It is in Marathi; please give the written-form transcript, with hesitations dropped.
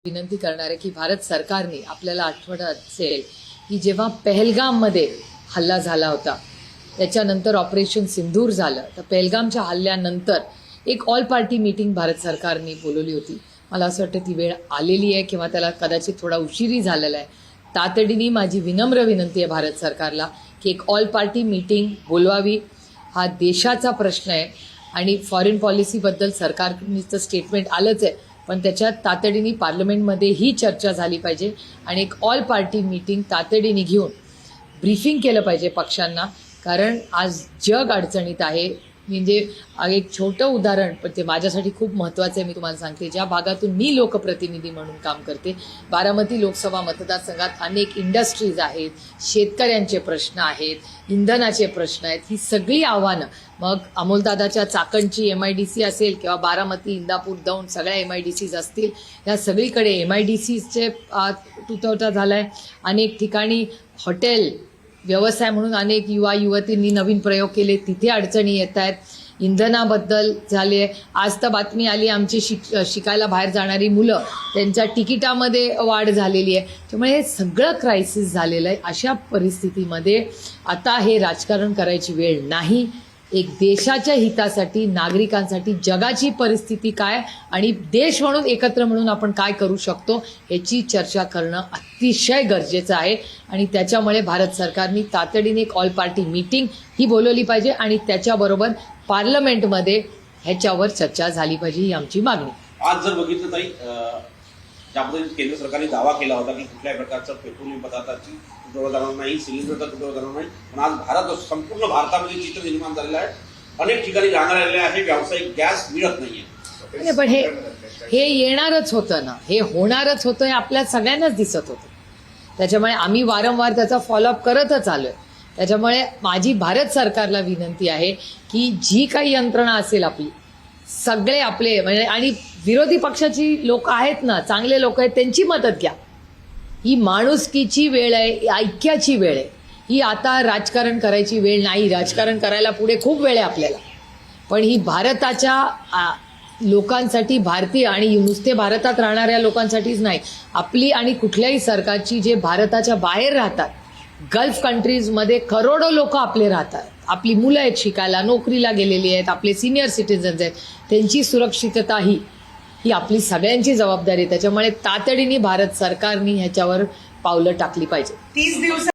विनंती करणार आहे की भारत सरकारने आपल्याला आठवत असेल की जेव्हा पहलगाममध्ये हल्ला झाला होता, त्याच्यानंतर ऑपरेशन सिंदूर झालं, तर पहलगामच्या हल्ल्यानंतर एक ऑल पार्टी मीटिंग भारत सरकारने बोलवली होती. मला असं वाटतं ती वेळ आलेली आहे किंवा त्याला कदाचित थोडा उशिरी झालेला आहे. तातडीने माझी विनम्र विनंती आहे भारत सरकारला की एक ऑल पार्टी मीटिंग बोलवावी. हा देशाचा प्रश्न आहे आणि फॉरेन पॉलिसीबद्दल सरकारचं स्टेटमेंट आलंच आहे, पण त्याच्यात तातडीने पार्लमेंटमध्ये ही चर्चा झाली पाहिजे आणि एक ऑल पार्टी मीटिंग तातडीने घेऊन ब्रीफिंग केलं पाहिजे पक्षांना. कारण आज जग अडचणीत आहे. म्हणजे एक छोटं उदाहरण, पण ते माझ्यासाठी खूप महत्त्वाचं आहे. मी तुम्हाला सांगते, ज्या भागातून मी लोकप्रतिनिधी म्हणून काम करते, बारामती लोकसभा मतदारसंघात अनेक इंडस्ट्रीज आहेत, शेतकऱ्यांचे प्रश्न आहेत, इंधनाचे प्रश्न आहेत. ही सगळी आव्हानं, मग अमोलदादाच्या चाकणची MIDC असेल किंवा बारामती, इंदापूर, दौंड सगळ्या MIDCs असतील, या सगळीकडे MIDCचे तुटवडा झाला आहे. अनेक ठिकाणी हॉटेल व्यवसाय म्हणून अनेक युवा युवतींनी नवीन प्रयोग केले, तिथे अडचणी येत आहेत. इंधनाबद्दल झाले. आज तर बातमी आली, आमची शिकायला बाहेर जाणारी मुलं, त्यांच्या तिकिटामध्ये वाढ झालेली आहे. त्यामुळे हे सगळं क्रायसिस झालेलं आहे. अशा परिस्थितीमध्ये आता हे राजकारण करायची वेळ नाही. एक देशाच्या हितासाठी, नागरिकांसाठी जगाची परिस्थिती काय आणि देश म्हणून एकत्र म्हणून आपण काय करू शकतो याची चर्चा करणं अतिशय गरजेचं आहे. आणि त्याच्यामुळे भारत सरकारने तातडीने एक ऑल पार्टी मीटिंग ही बोलवली पाहिजे आणि त्याच्याबरोबर पार्लमेंटमध्ये ह्याच्यावर चर्चा झाली पाहिजे, ही आमची मागणी. आज जर बघितलं ताई, ज्या पद्धतीने केंद्र सरकारने दावा केला होता की कुठल्याही प्रकारचं पेट्रोलियम पदार्थाची तुटवडा जाणार नाही, सिलेंडरचा तुटवडा जाणार नाही, पण आज संपूर्ण भारतामध्ये चित्र निर्माण झालेलं आहे. अनेक ठिकाणी राहणाऱ्या आहे व्यावसायिक गॅस मिळत नाहीये. पण हे येणारच होतं ना, हे होणारच होतं, हे आपल्या सगळ्यांनाच दिसत होतं. त्याच्यामुळे आम्ही वारंवार त्याचा फॉलोअप करतच आलोय. त्याच्यामुळे माझी भारत सरकारला विनंती आहे की जी काही यंत्रणा असेल आपली, सगळे आपले म्हणजे आणि विरोधी पक्षाची लोक आहेत ना, चांगले लोक आहेत, त्यांची मदत घ्या. ही माणुसकीची वेळ आहे, ऐक्याची वेळ आहे. ही आता राजकारण करायची वेळ नाही. राजकारण करायला पुढे खूप वेळ आहे आपल्याला, पण ही भारताच्या लोकांसाठी, भारतीय आणि नुसते भारतात राहणाऱ्या लोकांसाठीच नाही, आपली आणि कुठल्याही सरकारची, जे भारताच्या बाहेर राहतात, गल्फ कंट्रीजमध्ये करोडो लोक आपले राहतात, आपली मुलं आहेत शिकायला, नोकरीला गेलेली आहेत, आपले सिनियर सिटीजन्स आहेत, त्यांची सुरक्षितता ही आपली सगळ्यांची जबाबदारी आहे. त्याच्यामुळे तातडीने भारत सरकारने ह्याच्यावर पावलं टाकली पाहिजे. 30 दिवस